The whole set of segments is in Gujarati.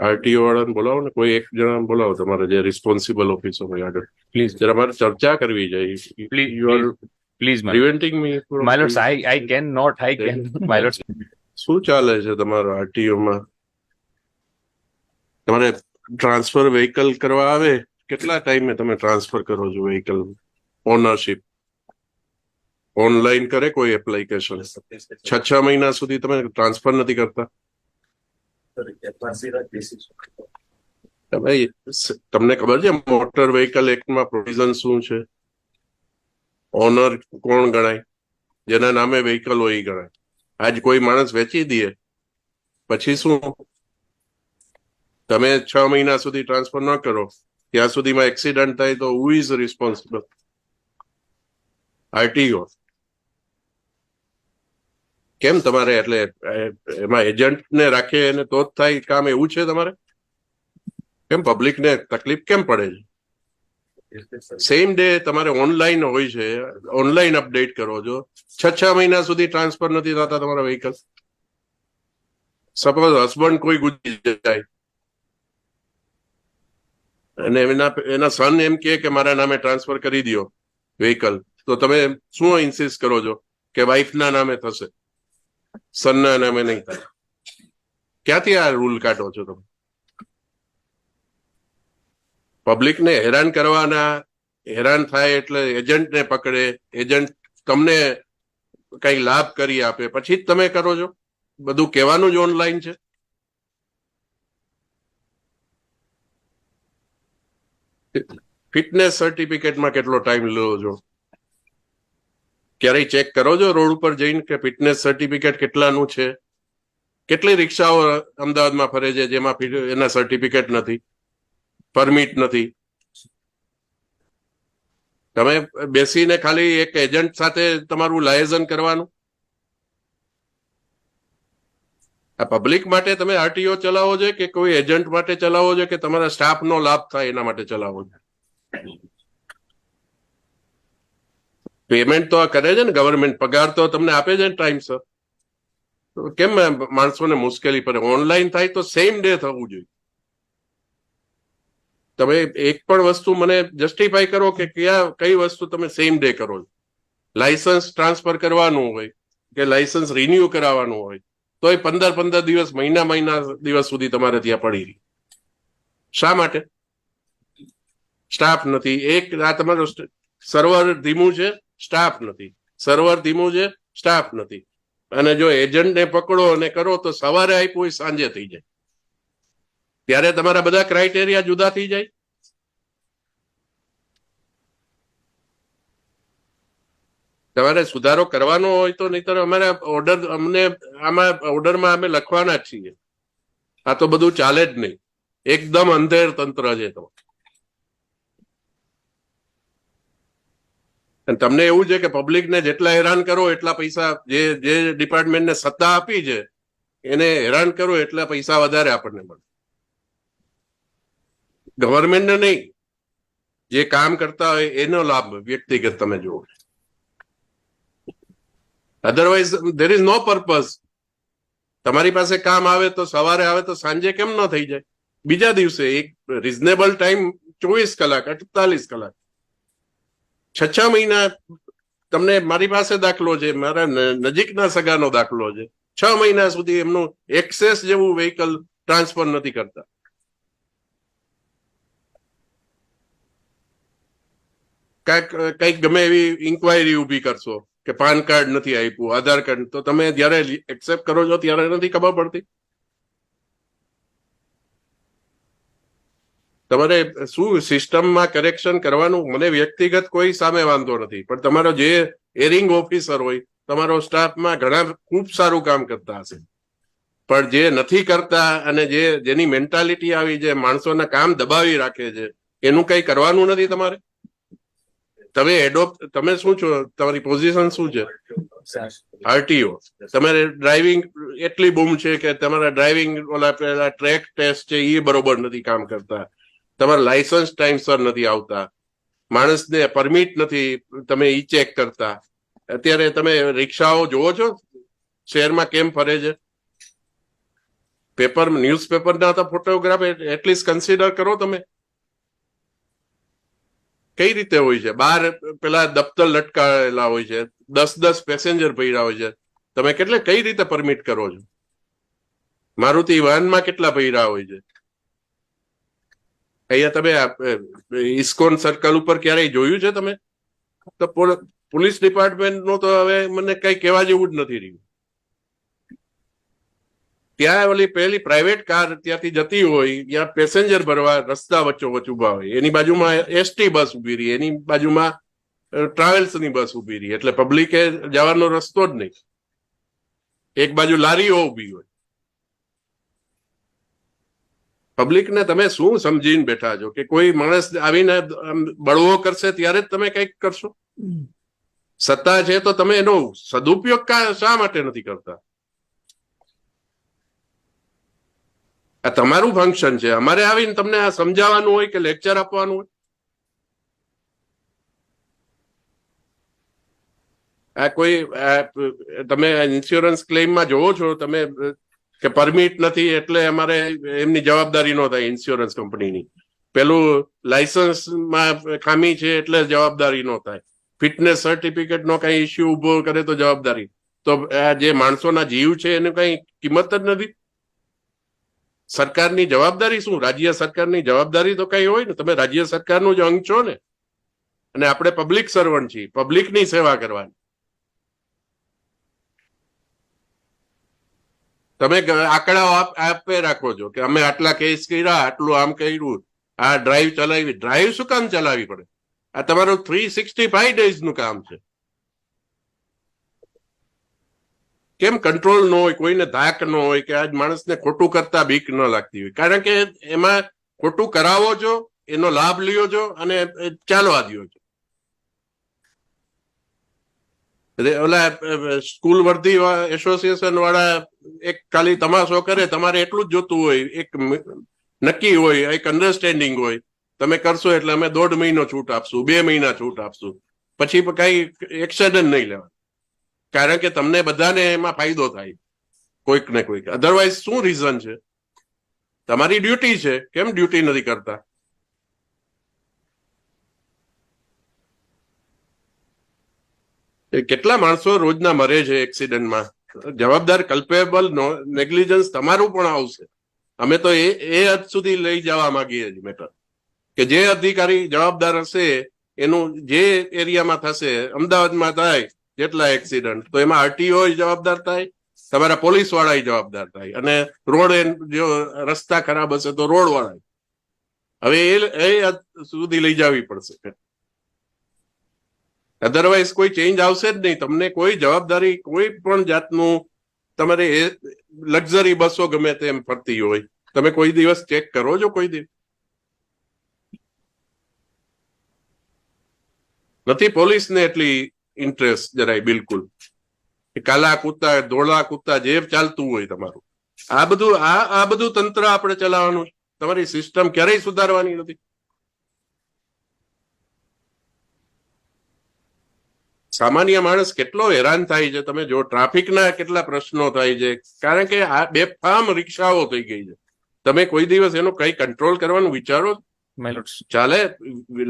આરટીઓ વાળાને બોલાવો ને, કોઈ એક જણા બોલાવો તમારે જે રિસ્પોન્સિબલ ઓફિસર હોય આગળ. Please, જરા મારે ચર્ચા કરવી છે. please, you are please, my lord. Preventing me My lords, I cannot, my lords. શું ચાલે છે તમારા આરટીઓમાં? તમારે ટ્રાન્સફર વ્હીકલ કરવા આવે, કેટલા ટાઈમે તમે ટ્રાન્સફર કરો છો વ્હીકલ? ઓનરશિપ ઓનલાઈન કરે કોઈ એપ્લિકેશન? 6 મહિના સુધી તમે ટ્રાન્સફર નથી કરતા? ભાઈ તમને ખબર છે મોટર વ્હીકલ એક્ટમાં પ્રોવિઝન શું છે? ઓનર કોણ ગણાય? જેના નામે વ્હીકલ હોય એ ગણાય. આજ કોઈ માણસ વેચી દે પછી શું? તમે 6 મહિના સુધી ટ્રાન્સફર ન કરો ત્યાં સુધીમાં એક્સિડન્ટ થાય તો હુ ઇઝ રિસ્પોન્સિબલ? આરટીઓ. કેમ તમારે એટલે એમાં એજન્ટને રાખે અને તો જ થાય કામ, એવું છે તમારે? કેમ પબ્લિકને તકલીફ કેમ પડે છે? સેમ ડે તમારે ઓનલાઈન હોય છે, ઓનલાઈન અપડેટ કરો છો. 6 મહિના સુધી ટ્રાન્સફર નથી થતા તમારા વ્હીકલ. સપોઝ હસબન્ડ કોઈ ગુજરી જાય અને એના સન એમ કે મારા નામે ટ્રાન્સફર કરી દો વ્હીકલ, તો તમે શું ઇન્સિસ્ટ કરો છો કે વાઇફના નામે થશે, સનના નામે નહીં થાય? ક્યાંથી આ રૂલ કાઢો છો તમે? પબ્લિકને હેરાન કરવાના, હેરાન થાય એટલે એજન્ટને પકડે, એજન્ટ તમને કઈ લાભ કરી આપે પછી જ તમે કરો છો. બધું કહેવાનું જ ઓનલાઈન છે. ફિટનેસ સર્ટિફિકેટમાં કેટલો ટાઈમ લો છો? ક્યારેય ચેક કરો છો રોડ ઉપર જઈને કે ફિટનેસ સર્ટિફિકેટ કેટલાનું છે? કેટલી રિક્ષાઓ અમદાવાદમાં ફરે છે જેમાં એના સર્ટિફિકેટ નથી, પરમિટ નથી? તમે બેસીને ખાલી એક એજન્ટ સાથે તમારું લાયઝન કરવાનું? આ પબ્લિક માટે તમે આરટીઓ ચલાવો છો કે કોઈ એજન્ટ માટે ચલાવો છો કે તમારા સ્ટાફનો લાભ થાય એના માટે ચલાવો છો? પેમેન્ટ તો આ કરે છે ને ગવર્મેન્ટ, પગાર તો તમને આપે છે ને ટાઈમસર. કેમ માણસોને મુશ્કેલી પડે? ઓનલાઈન થાય તો સેમ ડે થવું જોઈએ. તમે એક પણ વસ્તુ મને જસ્ટિફાઈ કરો કે કઈ વસ્તુ તમે સેમ ડે કરો છો? લાયસન્સ ટ્રાન્સફર કરવાનું હોય કે લાયસન્સ રિન્યુ કરાવવાનું હોય તો એ 15 દિવસ, મહિના દિવસ સુધી તમારે ત્યાં પડી રહી. શા માટે? સ્ટાફ નથી. એક આ તમારો સર્વર ધીમું છે, સ્ટાફ નથી. સર્વર ધીમું છે, સ્ટાફ નથી. અને જો એજન્ટને પકડો અને કરો તો સવારે આપ્યું હોય સાંજે થઈ જાય. ત્યારે તમારા બધા ક્રાઇટેરિયા જુદા થઈ જાય. તમારે સુધારો કરવાનો હોય તો નહીતર અમારે આમાં ઓર્ડરમાં અમે લખવાના જ છીએ. આ તો બધું ચાલે જ નહીં. એકદમ અંધેર તંત્ર છે તો. તમને એવું છે કે પબ્લિકને જેટલા હેરાન કરો એટલા પૈસા, જે ડિપાર્ટમેન્ટને સત્તા આપી છે એને હેરાન કરો એટલા પૈસા વધારે આપણને મળે. ગવર્મેન્ટને નહીં, જે કામ કરતા હોય એનો લાભ વ્યક્તિગત તમે જુઓ. Otherwise there is no purpose. તમારી પાસે કામ આવે તો સવારે આવે તો સાંજે કેમ ન થઈ જાય? બીજા દિવસે એક રિઝનેબલ ટાઈમ 24 કલાક, 48 કલાક. 6 મહિના તમને, મારી પાસે દાખલો છે, મારા નજીકના સગાનો દાખલો છે. 6 મહિના સુધી એમનું એક્સેસ જેવું વ્હીકલ ટ્રાન્સફર નથી કરતા. કઈક ગમે એવી ઇન્કવાયરી ઉભી કરશો કે પાન કાર્ડ નથી આપ્યું, આધાર કાર્ડ, તો તમે જયારે એક્સેપ્ટ કરો છો ત્યારે નથી ખબર પડતી? તમારે શું સિસ્ટમમાં કરેક્શન કરવાનું? મને વ્યક્તિગત કોઈ સામે વાંધો નથી, પણ તમારો જે એરિંગ ઓફિસર હોય, તમારો સ્ટાફમાં ઘણા ખૂબ સારું કામ કરતા હશે, પણ જે નથી કરતા અને જેની મેન્ટાલિટી આવી છે, માણસોના કામ દબાવી રાખે છે, એનું કઈ કરવાનું નથી તમારે? તમે શું છો? તમારી પોઝિશન શું છે? આરટીઓ. તમારે ડ્રાઇવિંગ એટલી બૂમ છે કે તમારા ડ્રાઇવિંગ ઓલા પેલા ટ્રેક ટેસ્ટ છે એ બરોબર નથી કામ કરતા, તમારા લાયસન્સ ટાઈમસર નથી આવતા, માણસને પરમિટ નથી તમે ઈ ચેક કરતા. અત્યારે તમે રિક્ષાઓ જોવો છો શહેરમાં કેમ ફરે છે? પેપર ન્યૂઝપેપરના તો ફોટોગ્રાફ એટલીસ્ટ કન્સિડર કરો તમે. કઈ રીતે હોય છે? બહાર પેલા દફતર લટકાયેલા હોય છે, 10 પેસેન્જર ભર્યા હોય છે, તમે કઈ રીતે પરમિટ કરો છો? મારુતિ વાહનમાં કેટલા ભર્યા હોય છે? અહીંયા તમે ઇસ્કોન સર્કલ ઉપર ક્યારેય જોયું છે તમે? તો પોલીસ ડિપાર્ટમેન્ટ નું તો હવે મને કઈ કહેવા જેવું જ નથી રહ્યું. ત્યાં ઓલી પેલી પ્રાઇવેટ કાર ત્યાંથી જતી હોય, ત્યાં પેસેન્જર ભરવા રસ્તા વચ્ચોવચ્ચ ઉભા હોય, એની બાજુમાં એસટી બસ ઉભી રહી, એની બાજુમાં ટ્રાવેલ્સની બસ ઉભી રહી, એટલે પબ્લિકે જવાનો રસ્તો જ નહીં. એક બાજુ લારીઓ ઉભી હોય. પબ્લિકને તમે શું સમજીને બેઠા છો કે કોઈ માણસ આવીને બળવો કરશે ત્યારે જ તમે કંઈક કરશો? સત્તા છે તો તમે એનો સદુપયોગ શા માટે નથી કરતા? આ તમારું ફંક્શન છે. અમારે આવીને તમને આ સમજાવવાનું હોય કે લેક્ચર આપવાનું હોય? આ કોઈ તમે ઇન્સ્યોરન્સ ક્લેમમાં જોવો છો તમે કે પરમિટ નથી એટલે અમારે એમની જવાબદારી ન થાય ઇન્સ્યોરન્સ કંપનીની, પેલું લાયસન્સમાં ખામી છે એટલે જવાબદારી ન થાય, ફિટનેસ સર્ટિફિકેટ નો કઈ ઇસ્યુ ઉભો કરે તો જવાબદારી. તો આ જે માણસોના જીવ છે એની કઈ કિંમત જ નથી. સરકારની જવાબદારી શું? રાજ્ય સરકારની જવાબદારી તો કઈ હોય ને. તમે રાજ્ય સરકારનું જ અંગ છો ને, અને આપણે પબ્લિક સર્વન્ટ છીએ, પબ્લિકની સેવા કરવાની. તમે આંકડાઓ આપે રાખો છો કે અમે આટલા કેસ કર્યા, આટલું આમ કર્યું, આ ડ્રાઈવ ચલાવી. ડ્રાઈવ શું કામ ચલાવવી પડે? આ તમારું 365 ડેઝ નું કામ છે. કેમ કંટ્રોલ ન હોય, કોઈને ધાક ન હોય કે આજ માણસને ખોટું કરતા બીક ન લાગતી હોય? કારણ કે એમાં ખોટું કરાવો છો, એનો લાભ લ્યો છો અને ચાલવા દો છો. ઓલા સ્કૂલ વર્ધી એસોસિએશન વાળા એક ખાલી તમાશો કરે, તમારે એટલું જ જોતું હોય, એક નક્કી હોય, એક અન્ડરસ્ટેન્ડિંગ હોય, તમે કરશો એટલે અમે 1.5 મહિનો છૂટ આપશું, 2 મહિના છૂટ આપશું, પછી કઈ એક્શન જ નહીં લેવા. કારણ કે તમને બધાને એમાં ફાયદો થાય કોઈક ને કોઈક. અધરવાઇઝ શું રીઝન છે? તમારી ડ્યુટી છે, કેમ ડ્યુટી નથી કરતા? કેટલા માણસો રોજના મરે છે એક્સિડન્ટમાં? જવાબદાર કલ્પેબલ નેગ્લિજન્સ તમારું પણ આવશે. અમે તો એ હદ સુધી લઈ જવા માંગીએ છીએ મેટર કે જે અધિકારી જવાબદાર હશે એનું જે એરિયામાં થશે, અમદાવાદમાં થાય જેટલા એક્સિડન્ટ, તો એમાં આરટીઓ જવાબદાર થાય, તમારા પોલીસ વાળા જવાબદાર થાય, અને રોડ જો રસ્તા ખરાબ હશે તો રોડ વાળા. હવે એ સુધી લઈ જવી પડશે. અધરવાઇઝ કોઈ ચેન્જ આવશે જ નહીં. તમને કોઈ જવાબદારી, કોઈ પણ જાતનું, તમારે એ લક્ઝરી બસો ગમે તેમ ફરતી હોય, તમે કોઈ દિવસ ચેક કરો છો? કોઈ દિવસ નથી. પોલીસને એટલી ઇન્ટરેસ્ટ જરાય બિલકુલ. કાલા કૂતા, ધોળા કૂતા જે ચાલતું હોય તમારું, આ બધું તંત્ર આપણે ચલાવવાનું છે. તમારી સિસ્ટમ ક્યારેય સુધારવાની નથી. સામાન્ય માણસ કેટલો હેરાન થાય છે. તમે જો ટ્રાફિકના કેટલા પ્રશ્નો થાય છે, કારણ કે આ બેફામ રિક્ષાઓ થઈ ગઈ છે. તમે કોઈ દિવસ એનો કઈ કંટ્રોલ કરવાનું વિચારો? ચાલે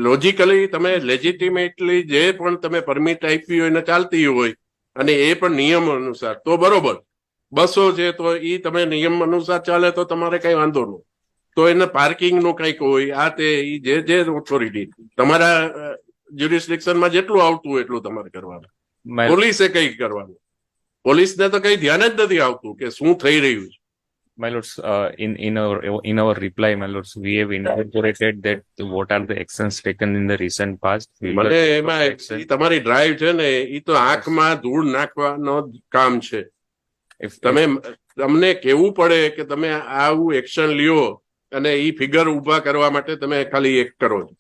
લોજિકલી, તમે લેજિટિમેટલી જે પણ તમે પરમિટ આપી હોય ને ચાલતી હોય, અને એ પણ નિયમ અનુસાર, તો બરોબર. બસો છે તો એ તમે નિયમ અનુસાર ચાલે તો તમારે કઈ વાંધો નહીં. તો એને પાર્કિંગ નું કઈક હોય, આ તે જે ઓથોરિટી તમારા જ્યુરિસ્ડિક્શનમાં જેટલું આવતું હોય એટલું તમારે કરવાનું. પોલીસે કઈ કરવાનું? પોલીસને તો કઈ ધ્યાન જ નથી આવતું કે શું થઈ રહ્યું છે. My lords, in our reply, my lords, we have incorporated that what are the actions taken in the recent past. મને એમાં તમારી ડ્રાઈવ છે ને, એ તો આંખમાં ધૂળ નાખવાનો કામ છે. તમને કેવું પડે કે તમે આવું એક્શન લ્યો, અને એ ફિગર ઉભા કરવા માટે તમે ખાલી એક કરો છો.